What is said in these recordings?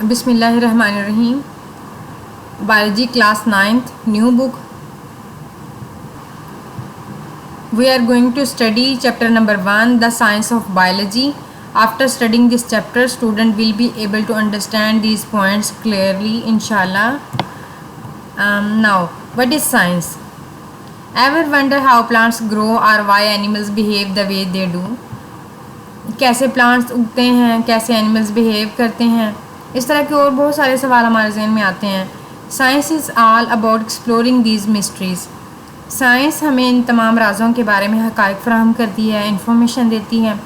बिस्मिल्लाहिर्रहमानिर्रहीम। Biology class 9th new book. We are going to study chapter number 1, the science of biology. After studying this chapter, student will be able to understand these points clearly, inshallah. Now, what is science? Ever wonder how plants grow or why animals behave the way they do? कैसे plants उगते हैं, कैसे animals behave करते हैं, इस तरह के और बहुत सारे सवाल हमारे जहन में आते हैं। Science is all about exploring these mysteries. Science हमें इन तमाम राज़ों के बारे में हक़ाइक़ फराहम करती है, इंफॉर्मेशन देती है।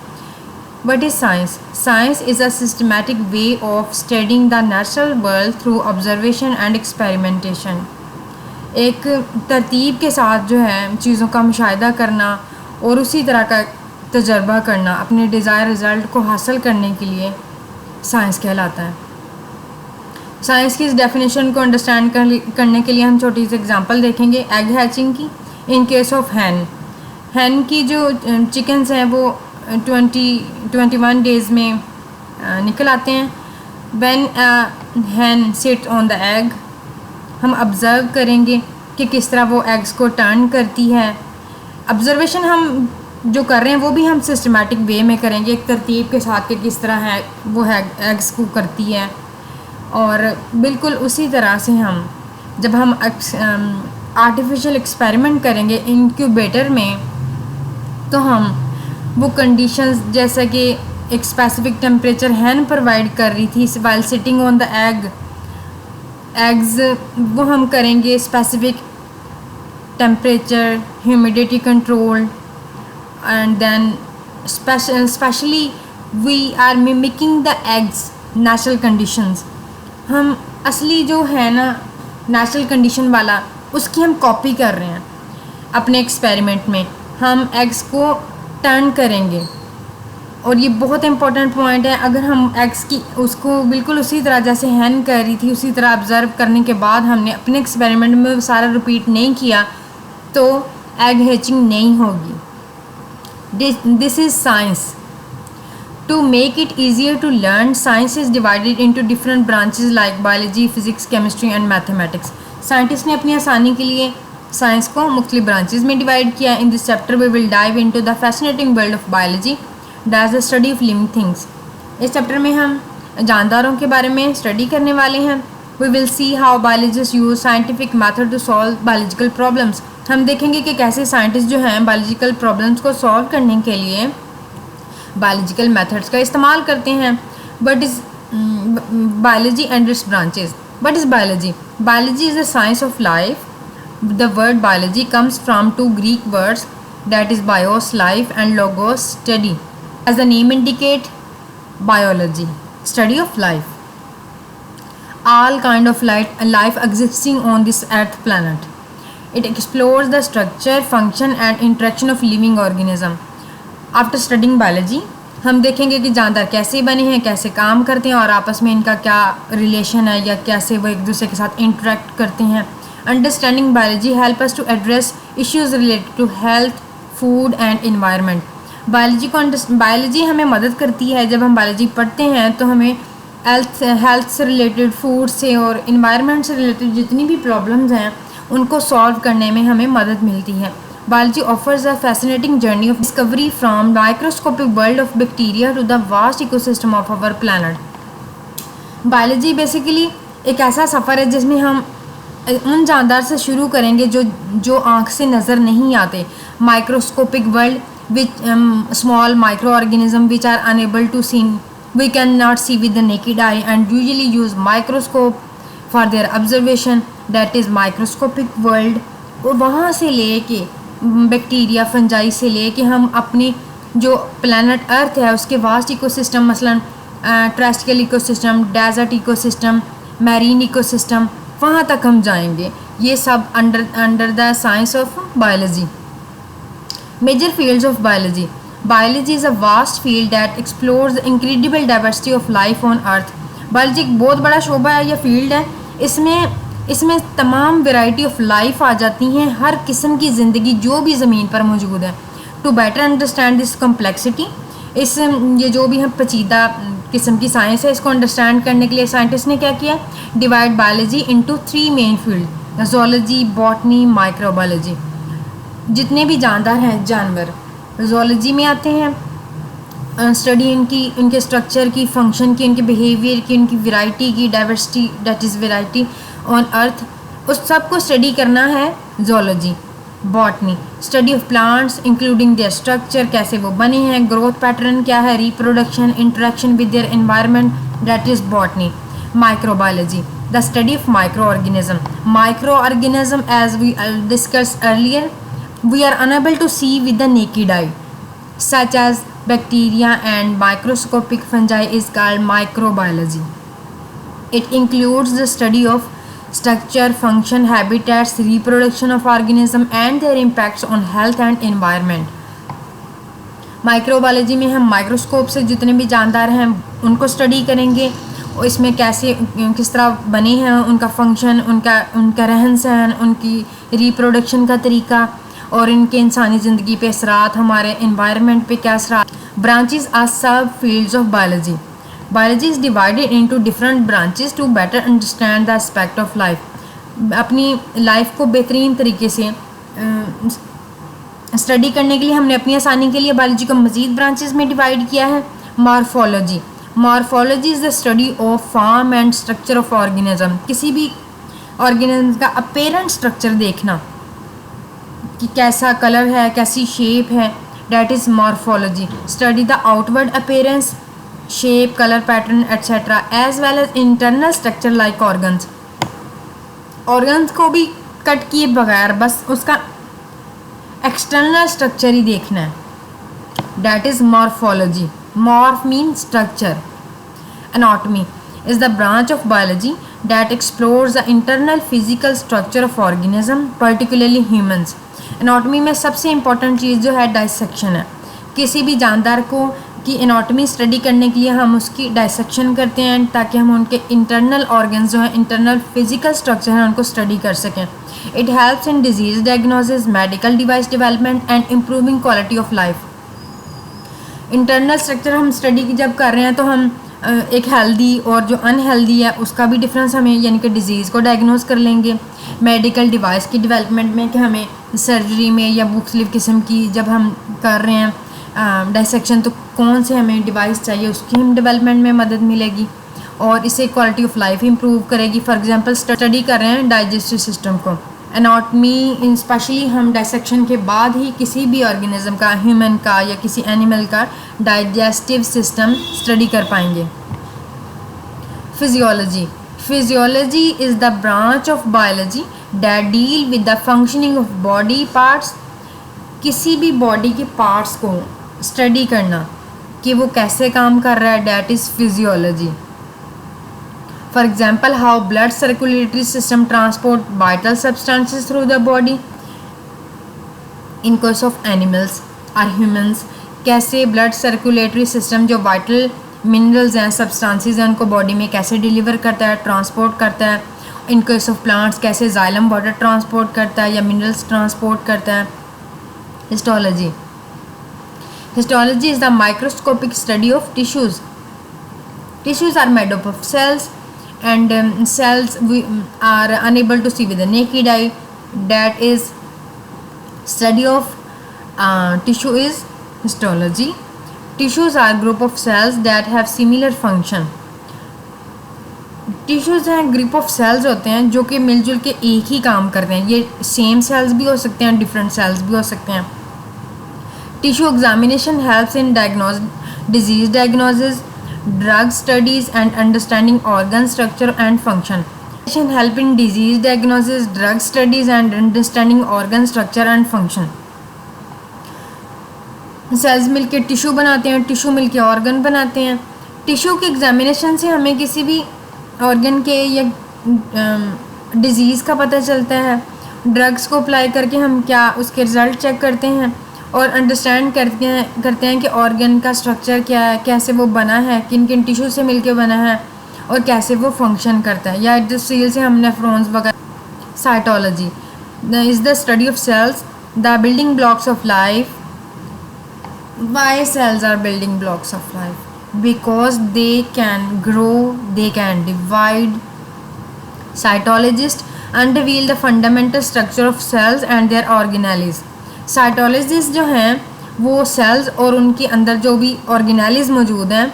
What is science? Science is a systematic way of studying the natural world through observation and experimentation. एक तरतीब के साथ जो है चीज़ों का मुशाहिदा करना और उसी तरह का तजर्बा करना अपने डिज़ायर रिज़ल्ट को हासिल करने के लिए साइंस कहलाता है। साइंस की इस डेफिनेशन को अंडरस्टैंड करने के लिए हम छोटी सी एग्जांपल देखेंगे एग हैचिंग की। इन केस ऑफ हैन की जो चिकन्स हैं वो 21 डेज़ में निकल आते हैं। When hen sit on the egg, हम ऑब्ज़र्व करेंगे कि किस तरह वो एग्स को टर्न करती है। ऑब्ज़र्वेशन हम जो कर रहे हैं वो भी हम सिस्टमैटिक वे में करेंगे, एक तरतीब के साथ कि किस तरह है वो एग्स को करती है। और बिल्कुल उसी तरह से हम जब हम आर्टिफिशियल एक्सपेरिमेंट करेंगे इंक्यूबेटर में, तो हम वो कंडीशंस जैसा कि एक स्पेसिफिक टेम्परेचर हैन प्रोवाइड कर रही थी while sitting on the eggs, वो हम करेंगे specific temperature, humidity control, and then especially we are mimicking the eggs natural conditions। हम असली जो है ना नेचुरल कंडीशन वाला उसकी हम कॉपी कर रहे हैं अपने एक्सपेरिमेंट में। हम एग्स को टर्न करेंगे और ये बहुत इंपॉर्टेंट पॉइंट है। अगर हम एग्स की उसको बिल्कुल उसी तरह जैसे हैन कर रही थी उसी तरह ऑब्ज़र्व करने के बाद हमने अपने एक्सपेरिमेंट में सारा रिपीट नहीं किया तो एग हैचिंग नहीं होगी। This is science. To make it easier to learn, science is divided into different branches like biology, physics, chemistry and mathematics. Scientist ने अपनी आसानी के लिए साइंस को मुख्तलिफ ब्रांचेस में डिवाइड किया। In this chapter we will dive into the fascinating world of biology that's the study of living things. इस चैप्टर में हम जानदारों के बारे में स्टडी करने वाले हैं। We will see how biologist use scientific method to solve biological problems. हम देखेंगे कि कैसे साइंटिस्ट जो हैं बायोलॉजिकल प्रॉब्लम्स को सॉल्व करने के लिए बायोलॉजिकल मेथड्स का इस्तेमाल करते हैं। What is biology and its branches. What is biology? Biology is the science of life. The word biology comes from two Greek words that is bios life and logos study. As the name indicate, biology study of life. All kind of life existing on this earth planet. It explores the structure, function and interaction of living organism. After studying biology, हम देखेंगे कि जानदार कैसे बने हैं, कैसे काम करते हैं और आपस में इनका क्या रिलेशन है या कैसे वो एक दूसरे के साथ इंटरेक्ट करते हैं। Understanding biology help us to address issues related to health, food and environment. Biology हमें मदद करती है। जब हम बायोलॉजी पढ़ते हैं तो हमें हेल्थ से रिलेटेड, फूड से और इन्वायरमेंट से रिलेटेड जितनी भी प्रॉब्लम्स हैं उनको सॉल्व करने में हमें मदद मिलती है। Biology offers a fascinating journey of discovery from microscopic world of bacteria to the vast ecosystem of our planet. Biology basically एक ऐसा सफ़र है जिसमें हम उन जानदार से शुरू करेंगे जो आँख से नज़र नहीं आते। Microscopic world which small micro organism which are unable to seen we cannot see with the naked eye and usually use microscope for their observation, that is microscopic world। और वहाँ से ले के बैक्टीरिया, फंजाई से ले के हम अपनी जो प्लैनेट अर्थ है उसके वास्ट इकोसिस्टम, मसलन terrestrial ecosystem, desert ecosystem, marine ecosystem, वहाँ तक हम जाएंगे। ये सब under the science of biology. Major fields of biology. Biology is a vast field that explores the incredible diversity of life on earth. Biology एक बहुत बड़ा शोबा है या फील्ड है। इसमें तमाम वैरायटी ऑफ लाइफ आ जाती हैं, हर किस्म की ज़िंदगी जो भी ज़मीन पर मौजूद है। To better understand this complexity, इस ये जो भी हम पेचीदा किस्म की साइंस है। इसको अंडरस्टैंड करने के लिए साइंटिस्ट ने क्या किया, divide biology into 3 main field, zoology, botany, microbiology. जितने भी जानदार हैं जानवर ज़ूलॉजी में आते हैं, स्टडी इनकी, उनके स्ट्रक्चर की, फंक्शन की, उनके बिहेवियर की, उनकी वैरायटी की, diversity that is variety on earth, उस सब को स्टडी करना है zoology. Botany, study of plants including their structure, कैसे वो बने हैं, ग्रोथ पैटर्न क्या है, reproduction, interaction with their environment, that is botany. Microbiology, the study of micro organism. Micro organism, as we discuss earlier, we are unable to see with the naked eye, such as bacteria and microscopic fungi, is called microbiology. It includes the study of structure, function, habitats, reproduction of organism and their impacts on health and environment. Microbiology में हम microscope से जितने भी जानदार हैं उनको study करेंगे, और इसमें कैसे किस तरह बने हैं, उनका फंक्शन, उनका रहन सहन, उनकी रिप्रोडक्शन का तरीका और इनके इंसानी ज़िंदगी पे असरात, हमारे इन्वायरमेंट पे क्या असरात। ब्रांचेस आर सब fields of biology. Biology is divided into different branches to better understand the aspect of life. अपनी लाइफ को बेहतरीन तरीके से स्टडी करने के लिए हमने अपनी आसानी के लिए बायोलॉजी को मज़ीद ब्रांचेस में डिवाइड किया है। Morphology, morphology is the study of form and structure of organism. किसी भी ऑर्गेनिज्म का अपेरेंट स्ट्रक्चर देखना कि कैसा कलर है, कैसी शेप है, that is morphology. Study the outward appearance, shape, colour pattern etcetera, as well as internal structure like organs. Organs को भी कट किए बगैर बस उसका एक्सटर्नल स्ट्रक्चर ही देखना है, that is morphology. Morph mean structure. Anatomy is the branch of biology that explores the internal physical structure of organism, particularly humans. Anatomy में सबसे इम्पॉर्टेंट चीज़ जो है डाइसेक्शन है। किसी भी जानदार को की एनाटॉमी स्टडी करने के लिए हम उसकी डाइसेक्शन करते हैं ताकि हम उनके इंटरनल ऑर्गन्स जो हैं, इंटरनल फिजिकल स्ट्रक्चर हैं, उनको स्टडी कर सकें। It helps in disease diagnosis, medical device development and improving quality of life. Internal structure हम स्टडी जब कर रहे हैं तो हम एक हेल्दी और जो अनहेल्दी है उसका भी डिफरेंस हमें, यानी कि डिजीज़ को डायग्नोज कर लेंगे। मेडिकल डिवाइस की डेवलपमेंट में कि हमें सर्जरी में या मुख्तलिफ़ किस्म की जब हम कर रहे हैं डाइसेक्शन, तो कौन से हमें डिवाइस चाहिए उसकी हम डेवलपमेंट में मदद मिलेगी और इससे क्वालिटी ऑफ लाइफ इंप्रूव करेगी। फॉर एग्जांपल स्टडी कर रहे हैं डाइजेस्टिव सिस्टम को, एनाटॉमी स्पेशली हम डाइसेक्शन के बाद ही किसी भी ऑर्गेनिज्म का, ह्यूमन का या किसी एनिमल का डाइजेस्टिव सिस्टम स्टडी कर पाएंगे। Physiology, physiology is the branch of biology that deal with the functioning of body parts. किसी भी बॉडी के पार्ट्स को स्टडी करना कि वो कैसे काम कर रहा है, that is physiology. For example, how blood circulatory system transport vital substances through the body. In case of animals or humans, कैसे blood circulatory system जो vital minerals हैं, substances हैं, उनको body में कैसे deliver करता है, transport करता है। In case of plants, कैसे xylem water transport करता है या minerals transport करता है। Histology, histology is the microscopic study of tissues. Tissues are made up of cells and cells we are unable to see with the naked eye. That is study of tissue is histology. Tissues are group of cells that have similar function. Tissues हैं group of sales होते हैं जो कि मिलजुल के एक ही काम करते हैं। ये सेम सेल्स भी हो सकते हैं, डिफरेंट सेल्स भी हो सकते हैं। Tissue examination helps in disease diagnosis, drug studies and understanding organ structure and function. Help in disease diagnosis, drug studies and understanding organ structure and function. Cells मिलके tissue बनाते हैं, टिश्यू मिलके organ बनाते हैं। टिश्यू के examination से हमें किसी भी ऑर्गन के या डिजीज़ का पता चलता है। ड्रग्स को अप्लाई करके हम क्या उसके रिज़ल्ट चेक करते हैं और अंडरस्टैंड करते हैं कि ऑर्गन का स्ट्रक्चर क्या है, कैसे वो बना है, किन किन टिश्यू से मिलके बना है और कैसे वो फंक्शन करता है। या जिस सेल से हम नेफ्रॉन्स वगैरह। Cytology is the study of cells, the building blocks of life. Why cells are building blocks of life. because they can grow, they can divide. Cytologists unveil the fundamental structure of cells and their organelles. साइटोलॉजिस्ट जो हैं वो sales और उनके अंदर जो भी organelles मौजूद हैं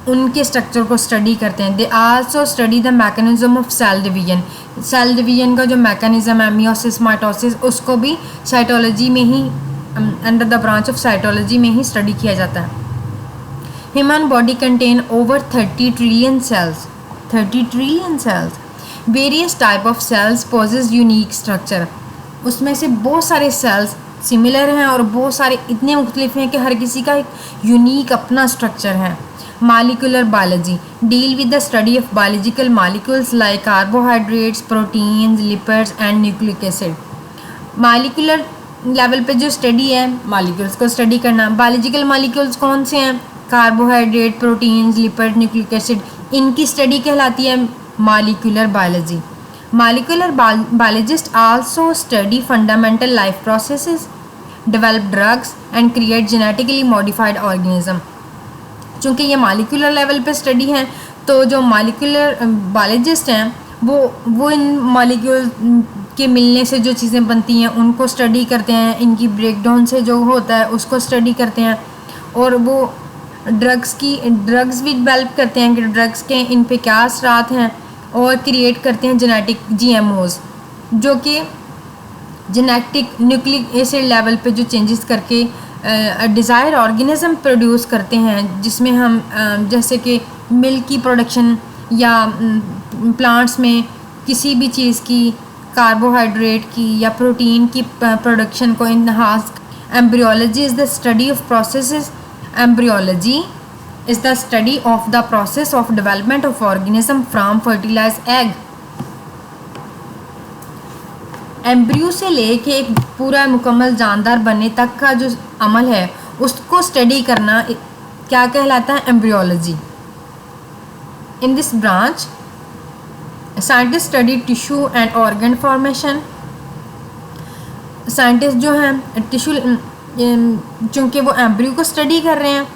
उनके स्ट्रक्चर को स्टडी करते हैं. They also study the mechanism of cell division. Cell division का जो मैकेनिज्म है मियोसिस माइटोसिस उसको भी साइटोलॉजी में ही under the branch of cytology में ही स्टडी किया जाता है. Human body contain over 30 trillion cells. 30 trillion cells. Various type of cells possess unique structure. उसमें से बहुत सारे सेल्स सिमिलर हैं और बहुत सारे इतने मुख्तलिफ हैं कि हर किसी का एक यूनिक अपना स्ट्रक्चर है. Molecular biology deal with the study of biological molecules like carbohydrates, proteins, lipids and nucleic acid. Molecular level पे जो स्टडी है मॉलिक्यूल्स को स्टडी करना. बायोलॉजिकल मॉलिक्यूल्स कौन से हैं? Carbohydrate, proteins, lipid, nucleic acid. इनकी स्टडी कहलाती है molecular biology. Molecular biologist also study fundamental life processes, develop drugs and create genetically modified organism. चूँकि ये मॉलिक्यूलर लेवल पे स्टडी है तो जो मॉलिक्यूलर बायोलॉजिस्ट हैं वो इन मॉलिक्यूल के मिलने से जो चीज़ें बनती हैं उनको स्टडी करते हैं. इनकी ब्रेकडाउन से जो होता है उसको स्टडी करते हैं और वो ड्रग्स भी डेवलप करते हैं कि ड्रग्स के इन पे क्या असरात हैं और क्रिएट करते हैं जेनेटिक GMOs जो कि जेनेटिक न्यूक्लिक एसिड लेवल पे जो चेंजेस करके डिज़ायर ऑर्गेनिज्म प्रोड्यूस करते हैं जिसमें हम जैसे कि मिल्क की प्रोडक्शन या प्लांट्स में किसी भी चीज़ की कार्बोहाइड्रेट की या प्रोटीन की प्रोडक्शन को enhance. Embryology is the study of processes. Embryology is the study of the process of development of organism from fertilize egg. Embryo से लेके एक पूरा मुकम्मल जानदार बनने तक का जो अमल है उसको स्टडी करना क्या कहलाता है? Embryology. In this branch scientist study tissue and organ formation. Scientist जो हैं टिश्यू चूँकि वो एम्ब्रियो को स्टडी कर रहे हैं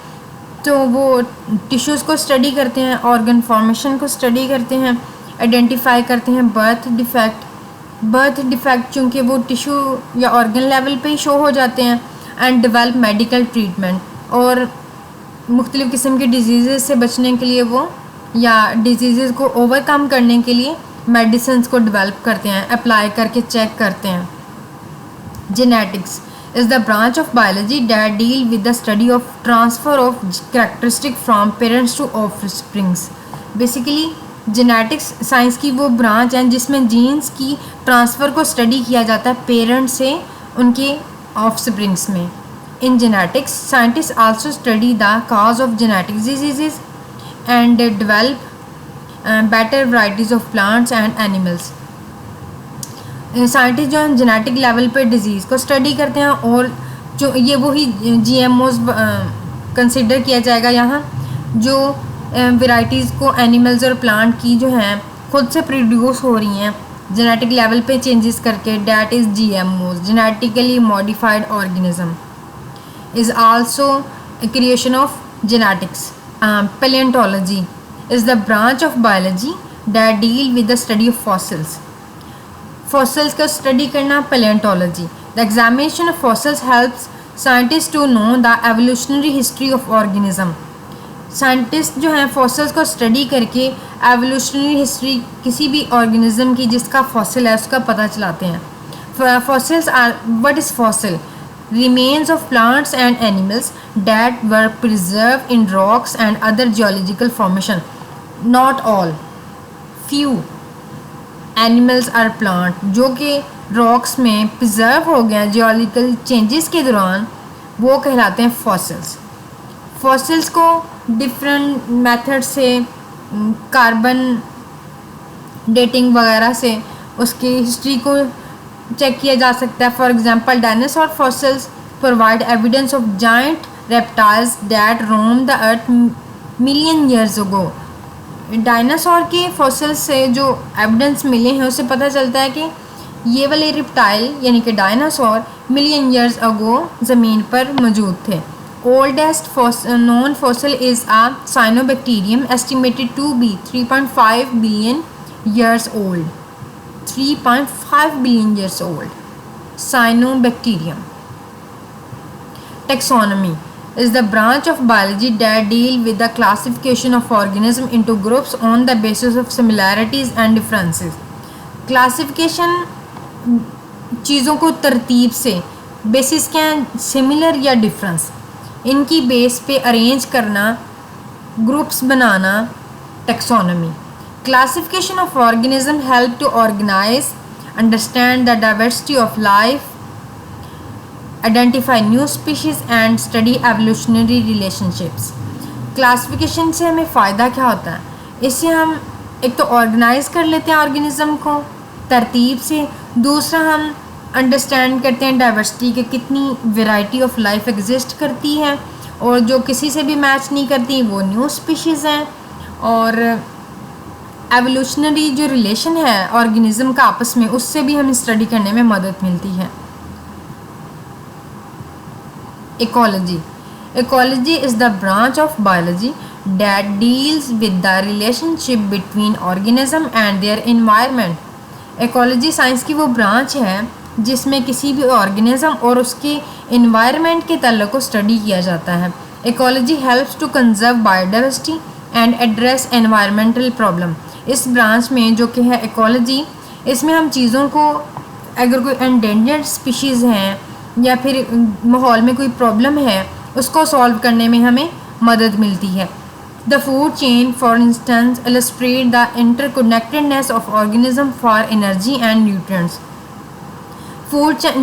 तो वो टिश्यूज़ को स्टडी करते हैं, ऑर्गन फॉर्मेशन को स्टडी करते हैं, आइडेंटिफाई करते हैं बर्थ डिफेक्ट चूँकि वो टिश्यू या ऑर्गन लेवल पे ही शो हो जाते हैं. एंड डेवलप मेडिकल ट्रीटमेंट और मुख्तलिफ़ किस्म के डिजीज़ से बचने के लिए वो या डिजीज़ को ओवरकम करने के लिए मेडिसिन्स को डेवलप करते हैं, अप्लाई करके चेक करते हैं. Genetics is the branch of biology that deal with the study of transfer of characteristic from parents to offsprings. Basically genetics science की वो ब्रांच है जिसमें जीन्स की ट्रांसफ़र को स्टडी किया जाता है पेरेंट्स से उनके ऑफस्प्रिंग्स में. In genetics scientist also study the cause of genetic disease and develop better varieties of plants and animals. Scientist जो हैं जेनेटिक लेवल पे डिज़ीज़ को स्टडी करते हैं और जो ये वही GMOs कंसिडर किया जाएगा यहाँ जो वैराइटीज़ को एनिमल्स और प्लांट की जो हैं खुद से प्रोड्यूस हो रही हैं जेनेटिक लेवल पे चेंजेस करके. That is GMOs, genetically modified organism. Is also creation of genetics. Paleontology is the branch of biology that deal with the study of fossils. Fossils का स्टडी करना paleontology. The examination of fossils helps scientist to know the evolutionary history of organism. Scientist जो हैं fossils को study करके evolutionary history किसी भी organism की जिसका फॉसिल है उसका पता चलाते हैं. Fossils are what is fossil? remains of plants and animals that were preserved in rocks and other geological formation. Not all, few animals are plant जो कि rocks में preserve हो गए geological changes के दौरान वो कहलाते हैं fossils. fossils को different method से कार्बन डेटिंग वगैरह से उसकी हिस्ट्री को चेक किया जा सकता है. For example dinosaur fossils provide evidence of giant reptiles that Rome the earth million years ago. Dinosaur के फॉसिल्स से जो एविडेंस मिले हैं उससे पता चलता है कि ये वाले रेप्टाइल यानी कि डायनासोर मिलियन ईयर्स अगो ज़मीन पर मौजूद थे oldest known fossil is a cyanobacterium estimated to be 3.5 billion years old. 3.5 billion years old. Cyanobacterium. Taxonomy is the branch of biology that deal with the classification of organisms into groups on the basis of similarities and differences. Classification चीज़ों को तरतीब से basis क्या है, similar या difference, इनकी base पे arrange करना, ग्रुप्स बनाना, taxonomy. Classification of organism help to organise, understand the diversity of life, identify new species and study evolutionary relationships. Classification से हमें फ़ायदा क्या होता है? इससे हम एक तो ऑर्गेनाइज कर लेते हैं ऑर्गेनिज्म को तरतीब से, दूसरा हम अंडरस्टैंड करते हैं डाइवर्सिटी के कितनी वैरायटी ऑफ लाइफ एग्जिस्ट करती है, और जो किसी से भी मैच नहीं करती वो न्यू स्पीशीज़ हैं, और एवोल्यूशनरी जो रिलेशन है ऑर्गेनिज्म का आपस में, उससे भी हमें स्टडी करने में मदद मिलती है. Ecology. Ecology is the branch of biology that deals with the relationship between organism and their environment. Ecology science की वो ब्रांच है जिसमें किसी भी ऑर्गेनिज्म और उसके इन्वायरमेंट के तल्लुक़ को स्टडी किया जाता है. Ecology helps to conserve biodiversity and address environmental problem. इस ब्रांच में जो कि है इकोलॉजी, इसमें हम चीज़ों को, अगर कोई एंडेंजर्ड स्पीशीज़ हैं या फिर माहौल में कोई प्रॉब्लम है, उसको सॉल्व करने में हमें मदद मिलती है. The food chain, for instance, illustrate the interconnectedness of organism for energy and nutrients.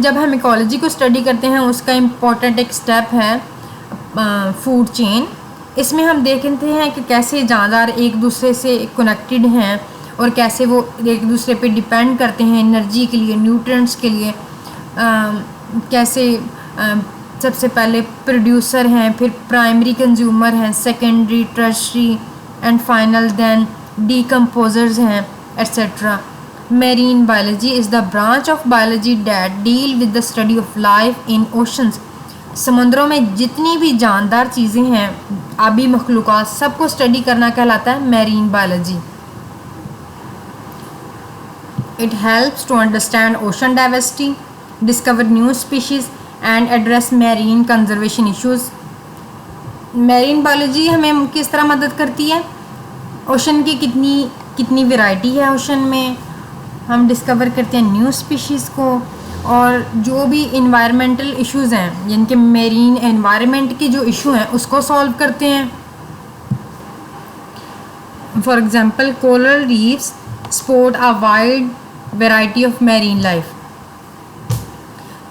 जब हम इकोलॉजी को स्टडी करते हैं, उसका इम्पोर्टेंट एक स्टेप है फूड चेन. इसमें हम देखते हैं कि कैसे जानदार एक दूसरे से कनेक्टेड हैं और कैसे वो एक दूसरे पे डिपेंड करते हैं एनर्जी के लिए, न्यूट्रिएंट्स के लिए. कैसे सबसे पहले प्रोड्यूसर हैं, फिर प्राइमरी कंज्यूमर हैं, secondary, tertiary and final then decomposers हैं, etcetera. Marine biology is the branch of biology that deal with the study of life in oceans. समुद्रों में जितनी भी जानदार चीज़ें हैं, आबी मखलूक़ात, सबको स्टडी करना कहलाता है marine biology. It helps to understand ocean diversity, discover new species and address marine conservation issues. Marine biology हमें किस तरह मदद करती है? ओशन की कितनी वैरायटी है ओशन में, हम डिस्कवर करते हैं न्यू स्पीशीज़ को, और जो भी इन्वायरमेंटल इश्यूज़ हैं, जिनके मैरीन एनवायरनमेंट के जो इशू हैं, उसको सॉल्व करते हैं. For example, coral reefs support a wide variety of marine life.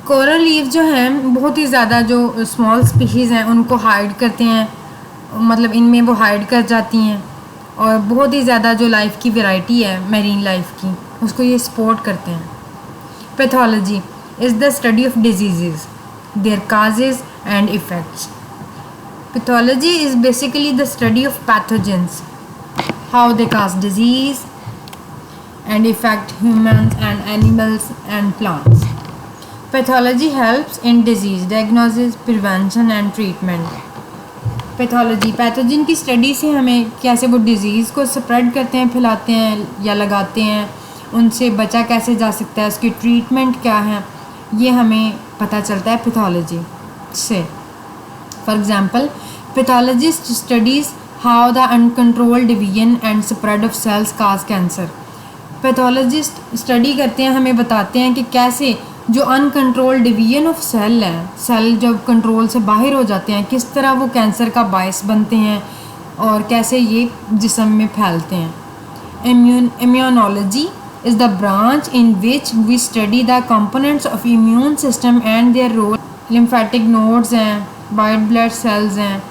Coral reef जो हैं, बहुत ही ज़्यादा जो स्मॉल स्पीशीज़ हैं उनको हाइड करते हैं, मतलब इनमें वो हाइड कर जाती हैं, और बहुत ही ज़्यादा जो लाइफ की वैरायटी है मैरीन लाइफ की, उसको ये सपोर्ट करते हैं. Pathology is the study of disease, their causes and effects. Pathology is basically the study of pathogens, how they cause disease and effect humans and animals and plants. Pathology helps in disease diagnosis, prevention and treatment. Pathology, pathogen की study से हमें कैसे वो disease को spread करते हैं, फैलाते हैं या लगाते हैं, उनसे बचा कैसे जा सकता है, उसकी ट्रीटमेंट क्या है, ये हमें पता चलता है पैथोलॉजी से. For example, pathologist studies how the uncontrolled division and spread of cells cause cancer. Pathologist study करते हैं, हमें बताते हैं कि कैसे जो अनकंट्रोल्ड डिवीजन ऑफ सेल है, सेल जब कंट्रोल से बाहर हो जाते हैं, किस तरह वो कैंसर का बायस बनते हैं और कैसे ये जिस्म में फैलते हैं. Immunology is the branch in which we study the components of immune system and their role. lymphatic nodes हैं, white blood cells हैं,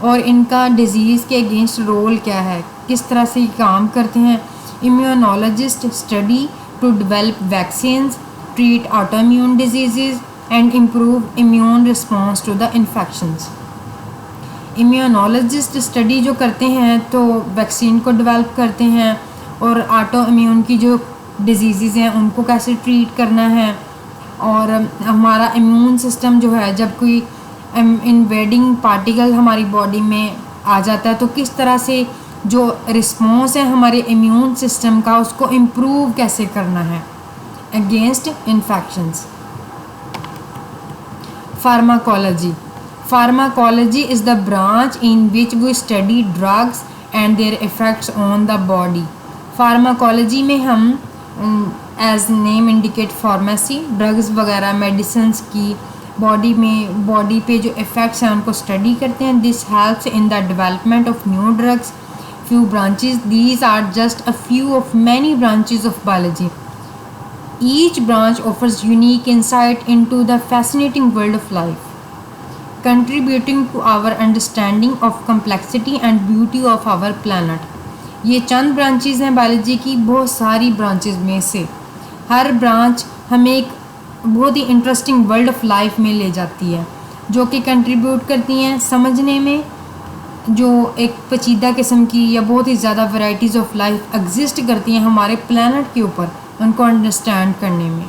और इनका डिज़ीज़ के अगेंस्ट रोल क्या है, किस तरह से ये काम करते हैं. immunologist study to develop vaccines, treat autoimmune diseases and improve immune response to the infections. immunologist study जो करते हैं तो वैक्सीन को डेवलप करते हैं, और ऑटो इम्यून की जो डिजीज़ हैं उनको कैसे ट्रीट करना है, और हमारा इम्यून सिस्टम जो है जब कोई इन्वेडिंग पार्टिकल हमारी बॉडी में आ जाता है, तो किस तरह से जो रिस्पॉन्स है हमारे इम्यून सिस्टम का उसको इम्प्रूव कैसे करना है against infections. Pharmacology. Pharmacology is the branch in which we study drugs and their effects on the body. Pharmacology में हम as name indicate pharmacy, drugs वगैरह मेडिसिन्स की बॉडी पे जो इफ़ेक्ट्स हैं उनको स्टडी करते हैं। This helps in the development of new drugs. few branches, these are just a few of many branches of biology. Each branch offers unique insight into the fascinating world of life, contributing to our understanding of complexity and beauty of our planet. ये चंद branches हैं biology की, बहुत सारी branches में से हर branch हमें एक बहुत ही इंटरेस्टिंग वर्ल्ड ऑफ लाइफ में ले जाती है, जो कि कंट्रीब्यूट करती हैं समझने में जो एक पेचीदा किस्म की या बहुत ही ज़्यादा वैरायटीज़ ऑफ लाइफ एग्जिस्ट करती हैं हमारे प्लैनेट के ऊपर, उनको अंडरस्टैंड करने में।